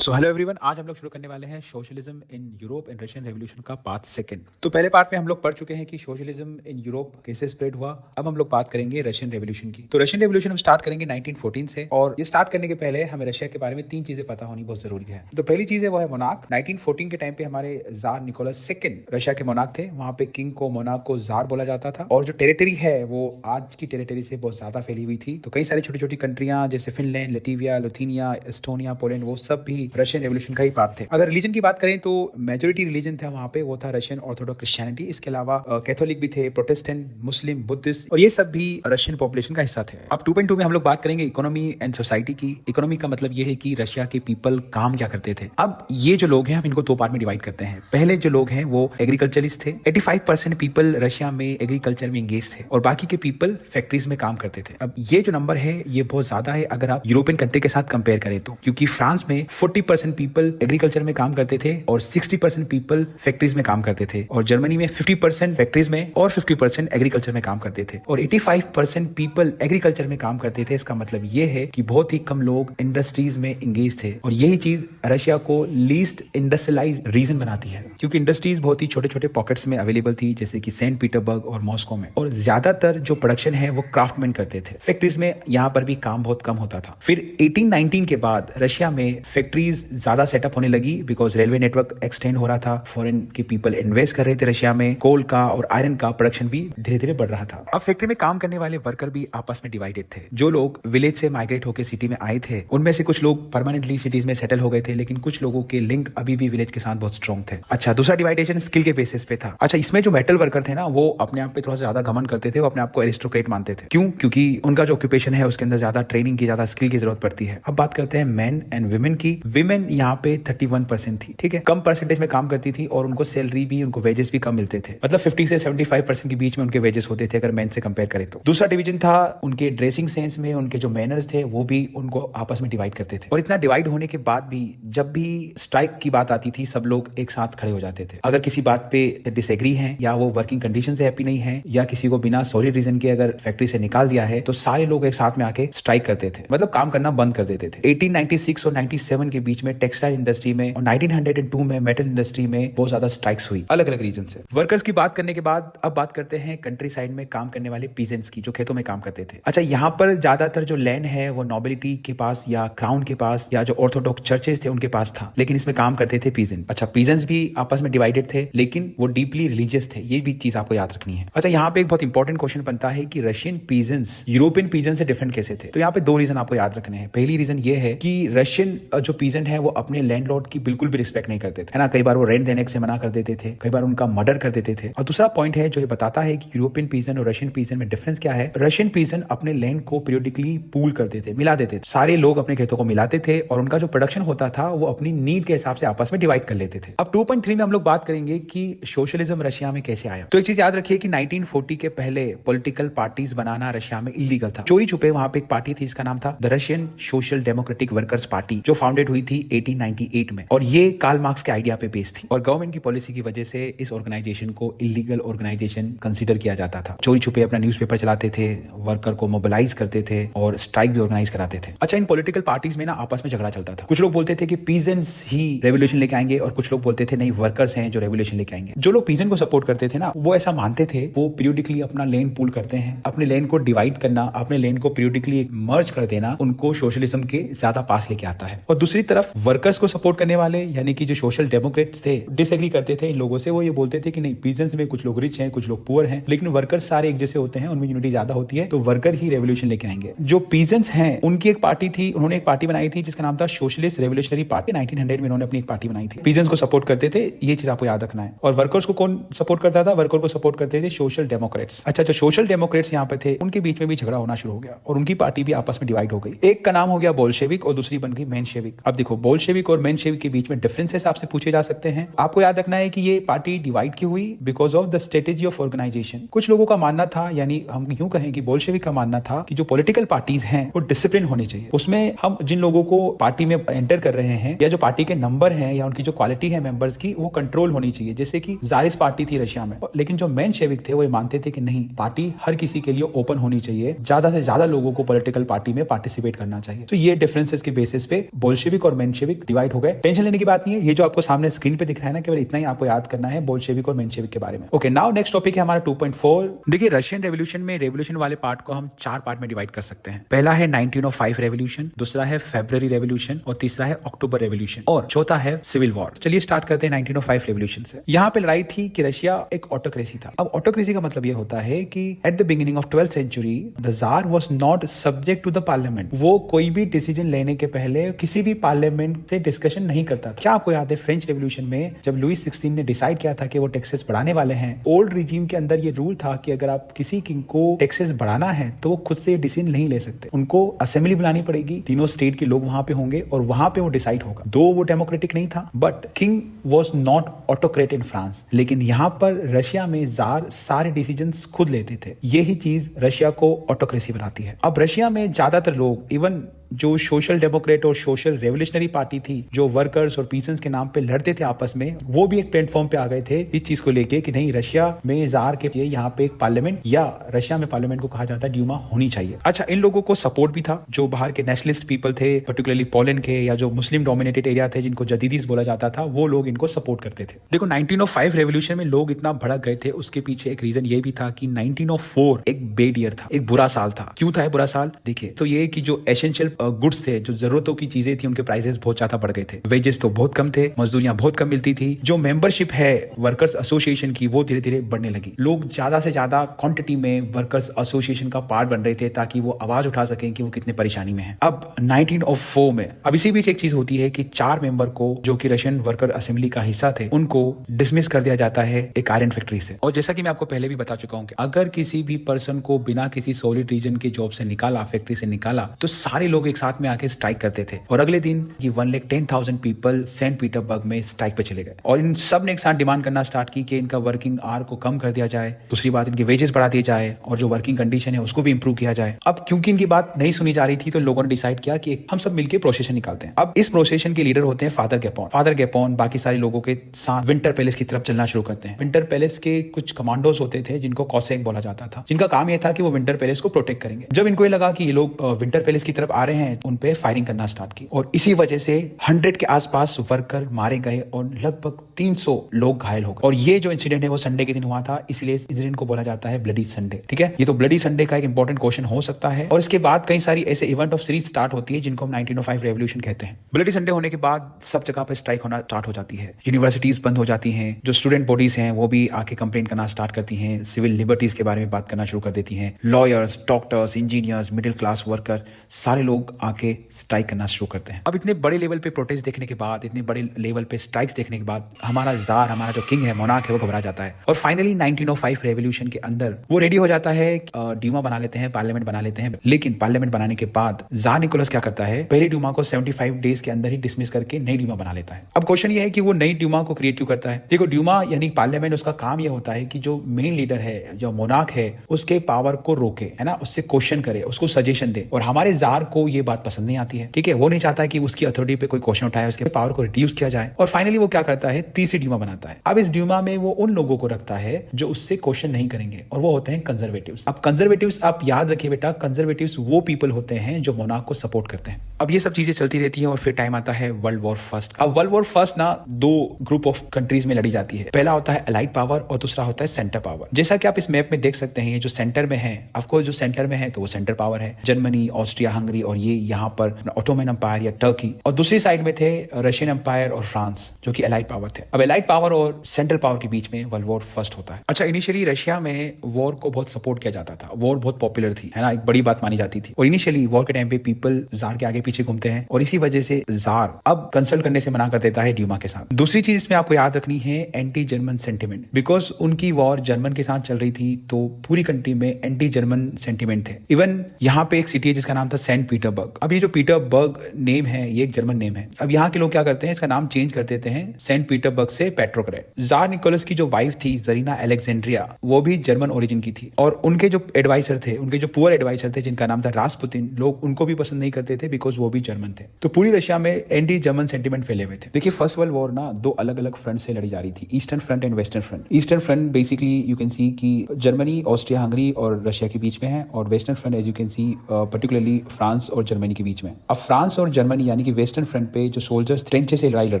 So hello everyone, आज हम लोग शुरू करने वाले हैं socialism in Europe and Russian revolution का पार्ट सेकंड। तो पहले पार्ट में हम लोग पढ़ चुके हैं कि सोशलिज्म इन यूरोप कैसे स्प्रेड हुआ। अब हम लोग बात करेंगे रशियन रेवोल्यूशन की। तो रशियन रेवोल्यूशन हम स्टार्ट करेंगे 1914 से, और ये स्टार्ट करने के पहले हमें रशिया के बारे में 3 चीजें पता होनी बहुत जरूरी है। तो पहली चीज है वो है मोनार्क। 1914 के टाइम पे हमारे जार निकोलस सेकंड रशिया के मोनार्क थे। वहां पे किंग को मोनार्क को जार बोला जाता था, और जो टेरिटरी है वो आज की टेरिटरी से बहुत ज्यादा फैली हुई थी। तो कई सारी छोटी छोटी कंट्रियां जैसे फिनलैंड, लतीविया, लिथुआनिया, एस्टोनिया, पोलैंड, वो सब भी रशियन रेवोल्यूशन का पार्ट थे। अगर रिलीजन की बात करें तो मेजोरिटी रिलीजन था वहां पे, वो था रशियन ऑर्थोडॉक्स क्रिश्चियनिटी। इसके अलावा कैथोलिक भी थे, प्रोटेस्टेंट, मुस्लिम, बुद्धिस्ट, और ये सब भी रशियन पॉपुलेशन का हिस्सा थे। अब 2.2 में हम लोग बात करेंगे इकोनॉमी एंड सोसाइटी की। इकोनॉमी का मतलब ये है कि रशिया के पीपल काम क्या करते थे। अब ये जो लोग हैं हम इनको 2 पार्ट में डिवाइड करते हैं। पहले जो लोग हैं वो एग्रीकल्चरिस्ट थे। 85% पीपल रशिया में एग्रीकल्चर में एंगेज थे, और बाकी के पीपल फैक्ट्रीज में काम करते थे। अब ये जो नंबर है ये बहुत ज्यादा है अगर आप यूरोपियन कंट्री के साथ कंपेयर करें तो, क्योंकि फ्रांस में 40% पीपल एग्रीकल्चर में काम करते थे और 60% पीपल फैक्ट्रीज में काम करते थे, और जर्मनी में 50% फैक्ट्रीज में और 50% एग्रीकल्चर में काम करते थे, और 85% पीपल एग्रीकल्चर में काम करते थे। इसका मतलब यह है कि बहुत ही कम लोग इंडस्ट्रीज में एंगेज थे, और यही चीज रशिया को लीस्ट इंडस्ट्रियलाइज्ड रीजन बनाती है, क्योंकि इंडस्ट्रीज बहुत ही छोटे छोटे पॉकेट्स में अवेलेबल थी, जैसे कि सेंट पीटरबर्ग और मॉस्को में, और ज्यादातर जो प्रोडक्शन है वो क्राफ्टमैन करते थे। फैक्ट्रीज में यहाँ पर भी काम बहुत कम होता था। फिर 1819 के बाद रशिया में फैक्ट्रीज ज्यादा सेटअप होने लगी, बिकॉज रेलवे नेटवर्क एक्सटेंड हो रहा था, फॉरेन के पीपल इन्वेस्ट कर रहे थे रशिया में, कोल का और आयरन का प्रोडक्शन भी धीरे धीरे बढ़ रहा था। अब फैक्ट्री में काम करने वाले वर्कर भी आपस में डिवाइडेड थे। जो लोग विलेज से माइग्रेट होकर सिटी में आए थे उनमें से कुछ लोग परमानेंटली सिटीज में सेटल हो गए थे, लेकिन कुछ लोगों के लिंक अभी भी विलेज के साथ बहुत स्ट्रॉन्ग थे। अच्छा, दूसरा डिवाइडेशन स्किल के बेसिस पे था। अच्छा, इसमें जो मेटल वर्कर थे ना वो अपने आप पे थोड़ा सा ज्यादा घमंड करते थे, वो अपने आप को एरिस्टोक्रेट मानते थे। क्यों? क्योंकि उनका जो ऑक्यूपेशन है उसके अंदर ज्यादा ट्रेनिंग की, ज्यादा स्किल की जरूरत पड़ती है। अब बात करते हैं मेन एंड वुमेन की। विमेन यहाँ पे 31% थी, ठीक है, कम परसेंटेज में काम करती थी, और उनको सैलरी भी, उनको वेजेस भी कम मिलते थे। मतलब 50 से 75% के बीच में उनके वेजेस होते थे अगर मेन से कंपेयर करें तो। दूसरा डिवीजन था उनके ड्रेसिंग सेंस में, उनके जो मैनर्स थे वो भी उनको आपस में डिवाइड करते थे। और इतना डिवाइड होने के बाद भी जब भी स्ट्राइक की बात आती थी सब लोग एक साथ खड़े हो जाते थे। अगर किसी बात पे डिसएग्री है, या वो वर्किंग कंडीशन से हैप्पी नहीं है, या किसी को बिना सॉलिड रीजन के अगर फैक्ट्री से निकाल दिया है, तो सारे लोग एक साथ में आके स्ट्राइक करते थे, मतलब काम करना बंद कर देते थे। 1896 और 97 के बीच में टेक्सटाइल इंडस्ट्री में, और 1902 में मेटल इंडस्ट्री में बहुत ज्यादा स्ट्राइक्स हुई अलग अलग रीजन से। वर्कर्स की बात करने के बाद अब बात करते हैं कंट्री साइड में काम करने वाले पीजेंट्स की, जो खेतों में काम करते थे। अच्छा, यहाँ पर ज्यादातर जो लैंड है वो नोबिलिटी के पास या क्राउन के पास या जो ऑर्थोडॉक्स चर्चेस थे उनके पास था, लेकिन इसमें काम करते थे पीजेंट। अच्छा, पीजेंट्स भी आपस में डिवाइडेड थे, लेकिन वो डीपली रिलीजियस थे, ये भी चीज आपको याद रखनी है। अच्छा, यहाँ पे एक बहुत इंपॉर्टेंट क्वेश्चन बनता है कि रशियन पीजेंट्स यूरोपियन पीजेंट से डिफरेंट कैसे थे। तो यहाँ पे 2 रीजन आपको याद रखने हैं। पहली रीजन ये है कि रशियन जो पीजेंट है वो अपने लैंडलॉर्ड की बिल्कुल भी रिस्पेक्ट नहीं करते थे, है ना। कई बार वो रेंट देने से मना कर देते थे, कई बार उनका मर्डर कर देते थे। और दूसरा पॉइंट है जो ये बताता है कि यूरोपियन पीजन और रशियन पीजन में डिफरेंस क्या है। रशियन पीजन अपने लैंड को पीरियडिकली पूल करते थे, मिला देते थे, सारे लोग अपने खेतों को मिलाते थे, और उनका जो प्रोडक्शन होता था वो अपनी नीड के हिसाब से आपस में डिवाइड कर लेते थे। अब 2.3 में हम लोग बात करेंगे कि सोशलिज्म रशिया में कैसे आया। तो एक चीज याद रखिए कि 1940 के पहले पॉलिटिकल पार्टीज बनाना रशिया में इलीगल था। चोरी छुपे वहां पे एक पार्टी थी, इसका नाम था the Russian social democratic workers party, जो फाउंडेड हुई थी 1898 में, और ये कार्ल मार्क्स के आइडिया पे बेस्ड थी, और गवर्नमेंट की पॉलिसी की वजह से इस ऑर्गेनाइजेशन को इलीगल ऑर्गेनाइजेशन कंसीडर किया जाता था। चोरी छुपे अपना न्यूज़पेपर चलाते थे, वर्कर को मोबिलाइज करते थे, और स्ट्राइक भी ऑर्गेनाइज कराते थे। अच्छा, इन पॉलिटिकल पार्टीज में ना आपस में झगड़ा चलता था। कुछ लोग बोलते थे कि पीजेंट्स ही रेवोल्यूशन लेके आएंगे, और कुछ लोग बोलते थे नहीं, वर्कर्स हैं जो रेवोल्यूशन लेके आएंगे। जो लोग पीजेंट को सपोर्ट करते थे ना वो ऐसा मानते थे, वो पीरियडिकली अपना लैंड पूल करते हैं, अपने लैंड को डिवाइड करना, अपने लैंड को पीरियडिकली मर्ज कर देना उनको सोशलिज्म के ज्यादा पास लेके आता है। और दूसरी तरफ वर्कर्स को सपोर्ट करने वाले यानी कि जो सोशल डेमोक्रेट्स थे डिसएग्री करते थे इन लोगों से। वो ये बोलते थे कि नहीं, पीजेंट्स में कुछ लोग रिच हैं, कुछ लोग पुअर हैं, लेकिन वर्कर्स सारे एक जैसे होते हैं, उनमें यूनिटी ज्यादा होती है, तो वर्कर ही रेवोल्यूशन लेके आएंगे। जो पीजेंट्स हैं उनकी एक पार्टी थी, उन्होंने एक पार्टी बनाई थी जिसका नाम था सोशलिस्ट रेवोल्यूशनरी पार्टी। 1900 में उन्होंने अपनी एक पार्टी बनाई थी। पीजेंट्स को सपोर्ट करते थे, ये चीज आपको याद रखना है। और वर्कर्स को कौन सपोर्ट करता था? वर्कर को सपोर्ट करते थे सोशल डेमोक्रेट्स। अच्छा, जो सोशल डेमोक्रेट्स यहाँ पे थे उनके बीच में भी झगड़ा होना शुरू हो गया, और उनकी पार्टी भी आपस में डिवाइड हो गई। एक का नाम हो गया बोल्शेविक और दूसरी बन गई मेनशेविक। अब देखो, बोल्शेविक और मेनशेविक के बीच में डिफरेंसेस आपसे पूछे जा सकते हैं। आपको याद रखना है कि ये पार्टी डिवाइड क्यों हुई? Because of the strategy of organisation. कुछ लोगों का मानना था, यानी हम यूं कहें कि बोल्शेविक का मानना था कि जो पॉलिटिकल पार्टीज हैं वो डिसिप्लिन होनी चाहिए। उसमें हम जिन लोगों को पार्टी में एंटर कर रहे हैं, या जो पार्टी के नंबर हैं, या उनकी जो क्वालिटी है मेंबर्स की, वो कंट्रोल होनी चाहिए। जैसे कि जारिस पार्टी थी रशिया में, लेकिन जो मेनशेविक थे वो मानते थे कि नहीं, पार्टी हर किसी के लिए ओपन होनी चाहिए, ज्यादा से ज्यादा लोगों को पॉलिटिकल पार्टी में पार्टिसिपेट करना चाहिए। तो ये डिफरेंसेस के बेसिस पे बोल्शेविक और मेंशेविक डिवाइड हो गए। टेंशन लेने की बात नहीं है, ये जो आपको सामने स्क्रीन पे दिख रहा है ना, केवल इतना ही आपको याद करना है बोल्शेविक और मेंशेविक के बारे में। ओके, नाउ नेक्स्ट टॉपिक है हमारा 2.4। देखिए रशियन रेवोल्यूशन में रेवोल्यूशन वाले पार्ट को हम 4 पार्ट में डिवाइड कर सकते हैं। पहला है 1905 रेवोल्यूशन, दूसरा है फेब्रुअरी रेवोल्यूशन और तीसरा है अक्टूबर रेवोल्यूशन और चौथा है सिविल वॉर। चलिए स्टार्ट करते हैं 1905 रेवोल्यूशन से। यहाँ पे लड़ाई थी कि रशिया एक ऑटोक्रेसी था। अब ऑटोक्रेसी का मतलब ये होता है कि at the beginning of 12th century the tsar was not subject to the parliament. वो कोई भी डिसीजन लेने के पहले किसी भी पार्लियामेंट से डिस्कशन नहीं करता था। क्या आपको याद है फ्रेंच रेवोल्यूशन में जब लुईस 16 ने डिसाइड किया था कि वो टैक्सेस बढ़ाने वाले हैं, ओल्ड रिजीम के अंदर ये रूल था कि अगर आप किसी किंग को टैक्सेस बढ़ाना है तो वो खुद से डिसीजन नहीं ले सकते, उनको असेंबली बुलानी पड़ेगी, तीनों स्टेट के लोग वहां पे होंगे और वहां पे वो डिसाइड होगा। दो वो डेमोक्रेटिक नहीं था, but king was not autocrat in France. लेकिन यहाँ पर रशिया में जार सारे डिसीजंस खुद लेते थे। यही चीज रशिया को ऑटोक्रेसी बनाती है। अब रशिया में ज्यादातर लोग, इवन जो सोशल डेमोक्रेट और सोशल रेवोल्यूशनरी पार्टी थी, जो वर्कर्स और पीसन्स के नाम पे लड़ते थे आपस में, वो भी एक प्लेटफॉर्म पे आ गए थे इस चीज को लेके कि नहीं, रशिया में जार के लिए यहाँ पे एक पार्लियामेंट, या रशिया में पार्लियामेंट को कहा जाता है ड्यूमा, होनी चाहिए। अच्छा, इन लोगों को सपोर्ट भी था। जो बाहर के नेशनलिस्ट पीपल थे, पर्टिकुलरली पोलैंड के, या जो मुस्लिम डोमिनेटेड एरिया थे जिनको जदीदीस बोला जाता था, वो लोग इनको सपोर्ट करते थे। देखो 1905 रेवोल्यूशन में लोग इतना भड़क गए थे, उसके पीछे एक रीजन ये भी था कि 1904 एक बेड ईयर था, एक बुरा साल था। क्यों था बुरा साल? देखिए, तो ये कि जो एसेंशियल गुड्स थे, जो जरूरतों की चीजें थी, उनके प्राइसेस बहुत ज्यादा बढ़ गए थे। वेजेस तो बहुत कम थे, मजदूरियां बहुत कम मिलती थी। जो मेंबरशिप है वर्कर्स एसोसिएशन की, वो धीरे धीरे बढ़ने लगी। लोग ज्यादा से ज्यादा क्वांटिटी में वर्कर्स एसोसिएशन का पार्ट बन रहे थे ताकि वो आवाज उठा सकें कि वो कितने परेशानी में है। अब 1904 में, अब इसी बीच एक चीज होती है कि 4 मेंबर को, जो कि रशियन वर्कर असेंबली का हिस्सा थे, उनको डिसमिस कर दिया जाता है एक आयरन फैक्ट्री से। और जैसा कि मैं आपको पहले भी बता चुका हूं कि अगर किसी भी पर्सन को बिना किसी सॉलिड रीजन के जॉब से निकाला, फैक्ट्री से निकाला, तो सारे लोग एक साथ में आके स्ट्राइक करते थे। और अगले दिन ये 1,10,000 पीपल सेंट पीटर्सबर्ग में स्ट्राइक पे चले गए और इन सब ने एक साथ डिमांड करना स्टार्ट की कि इनका वर्किंग आवर को कम कर दिया जाए, दूसरी बात इनके वेजेस बढ़ा दिए जाए और जो वर्किंग कंडीशन है उसको भी इंप्रूव किया जाए। अब क्योंकि इनकी बात नहीं सुनी जा रही थी, तो लोगों ने डिसाइड किया कि हम सब मिलकर प्रोसेशन निकालते हैं। अब इस प्रोसेशन के लीडर होते हैं फादर गैपोन। फादर गैपोन बाकी सारे लोगों के साथ विंटर पैलेस की तरफ चलना शुरू करते हैं। विंटर पैलेस के कुछ कमांडोज होते थे जिनको कॉसेक बोला जाता था, जिनका काम यह था कि वो विंटर पैलेस को प्रोटेक्ट करेंगे। जब इनको ये लगा कि ये लोग विंटर पैलेस की तरफ आ रहे हैं, उन पे फायरिंग करना स्टार्ट की और इसी वजह से 100 के आसपास वर्कर मारे गए और लगभग 300 लोग घायल हो गए। और ये जो इंसिडेंट है वो संडे के दिन हुआ था, इसलिए इस इंसिडेंट को बोला जाता है ब्लडी संडे। ठीक है, ये तो ब्लडी संडे का एक इंपॉर्टेंट क्वेश्चन हो सकता है। और इसके बाद कई सारी ऐसे इवेंट ऑफ सीरीज स्टार्ट होती है जिनको हम 1905 रेवोल्यूशन कहते हैं। ब्लडी संडे होने के बाद सब जगह पे स्ट्राइक होना स्टार्ट हो जाती है, यूनिवर्सिटीज बंद हो जाती हैं, जो स्टूडेंट बॉडीज हैं वो भी आके कंप्लेंट करना स्टार्ट करती हैं, सिविल लिबर्टीज के बारे में बात करना शुरू कर देती हैं। Lawyers, doctors, engineers, middle class worker, सारे लोग आके स्ट्राइक करना शुरू करते हैं। अब इतने बड़े लेवल पे प्रोटेस्ट देखने के बाद, इतने बड़े लेवल पे स्ट्राइक्स देखने के बाद हमारा जार, हमारा जो किंग है, मोनार्क है, वो घबरा जाता है। और फाइनली 1905 रेवोल्यूशन के अंदर वो रेडी हो जाता है, ड्यूमा बना लेते हैं, पार्लियामेंट बना लेते हैं। लेकिन पार्लियामेंट बनाने के बाद जार निकोलस क्या करता है, पहले ड्यूमा को 75 डेज के अंदर ही डिसमिस करके नई ड्यूमा बना लेता है। अब क्वेश्चन ये है कि वो नई ड्यूमा को क्रिएट क्यों करता है? देखो, ड्यूमा यानी पार्लियामेंट, उसका काम यह होता है कि जो मेन लीडर है, जो मोनार्क है, उसके पावर को रोके, है ना, उससे क्वेश्चन करे, उसको सजेशन दे। और हमारे जार को ये बात पसंद नहीं आती है। ठीक है, वो नहीं चाहता कि उसकी अथॉरिटी पे कोई क्वेश्चन उठाए, उसके पावर को रिड्यूस किया जाए। और फाइनली वो क्या करता है, तीसरी ड्यूमा बनाता है। अब इस ड्यूमा में वो उन लोगों को रखता है जो उससे क्वेश्चन नहीं करेंगे, और वो होते हैं कंजर्वेटिव्स। अब कंजर्वेटिव्स, आप याद रखिए बेटा, कंजर्वेटिव्स वो पीपल होते हैं जो मोनार्क को सपोर्ट करते हैं। अब ये सब चीजें चलती रहती है और फिर टाइम आता है वर्ल्ड वॉर फर्स्ट। अब वर्ल्ड वॉर फर्स्ट ना 2 ग्रुप ऑफ कंट्रीज में लड़ी जाती है। पहला होता है अलाइड पावर और दूसरा होता है सेंटर पावर। जैसा कि आप इस मैप में देख सकते हैं, जो सेंटर में है, आपको जो सेंटर में है तो वो सेंटर पावर है, जर्मनी, ऑस्ट्रिया, हंगरी, और ये यहाँ पर ऑटोमन एम्पायर या टर्की। और दूसरी साइड में थे रशियन एम्पायर और फ्रांस, जो कि अलाइड पावर थे। अब अलाइड पावर और सेंट्रल पावर के बीच में वर्ल्ड वॉर फर्स्ट होता है। अच्छा, इनिशियली रशिया में वॉर को बहुत सपोर्ट किया जाता था, वॉर बहुत पॉपुलर थी, है ना, एक बड़ी बात मानी जाती थी। और इनिशियली वॉर के टाइम पे पीपल जार के आगे पीछे घूमते हैं, और इसी वजह से जार अब कंसल्ट करने से मना कर देता है ड्यूमा के साथ। दूसरी चीज इसमें आपको याद रखनी है, एंटी जर्मन सेंटिमेंट। बिकॉज उनकी वॉर जर्मन के साथ चल रही थी, तो पूरी कंट्री में एंटी जर्मन सेंटिमेंट थे। इवन यहाँ पे एक सिटी है जिसका नाम था सेंट पीटर्सबर्ग। अब ये जो पीटर्सबर्ग नेम है, ये एक जर्मन नेम है। अब यहाँ के लोग क्या करते हैं, इसका नाम चेंज कर देते हैं सेंट पीटर्सबर्ग से पेट्रोग्रेड। जार निकोलस की जो वाइफ थी जरीना अलेक्जेंड्रिया, वो भी जर्मन ओरिजिन की थी। और उनके जो एडवाइजर थे, उनके जो पुअर एडवाइजर थे, जिनका नाम था रासपुतिन, लोग उनको भी पसंद नहीं करते थे बिकॉज वो भी जर्मन थे। तो पूरी रशिया में एंटी जर्मन सेंटिमेंट फैले हुए थे। देखिए, फर्स्ट वर्ल्ड वॉर ना 2 अलग अलग फ्रंट से लड़ी जा रही थी, eastern front and western front. Eastern front basically you can see कि जर्मनी, ऑस्ट्रिया, हंगरी और रशिया के बीच में है, और western front as you can see particularly France और जर्मनी के बीच में। अब फ्रांस और जर्मनी यानी कि वेस्टर्न फ्रंट पे जो सोल्जर्स ट्रेंचे से लड़ाई लड़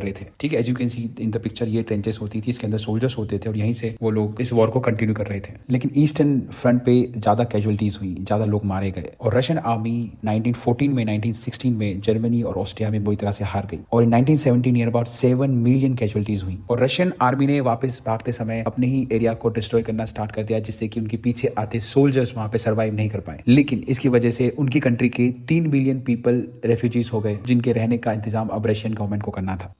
रहे थे, ठीक है, as you can see in the picture, ये ट्रेंचेस होती थी, इसके अंदर सोल्जर्स होते थे और यहीं से वो लोग इस वॉर को कंटिन्यू कर रहे थे। लेकिन ईस्टर्न फ्रंट पे ज्यादा कैजुअलिटीज हुई, ज्यादा लोग मारे गए और रशियन आर्मी 1914 में 1916 में जर्मनी और ऑस्ट्रिया में बुरी तरह से हार गई और इन 1917 नियर अबाउट 7 मिलियन कैजुअलिटीज हुई और रशियन आर्मी ने वापस भागते समय अपने ही एरिया को डिस्ट्रॉय करना स्टार्ट कर दिया, जिससे कि उनके पीछे आते सोल्जर्स वहां पे सर्वाइव नहीं कर पाए। लेकिन इसकी वजह से उनकी कंट्री के 3 बिलियन पीपल रेफ्यूजीज हो गए, जिनके रहने का इंतजाम अब रशियन गवर्नमेंट को करना था।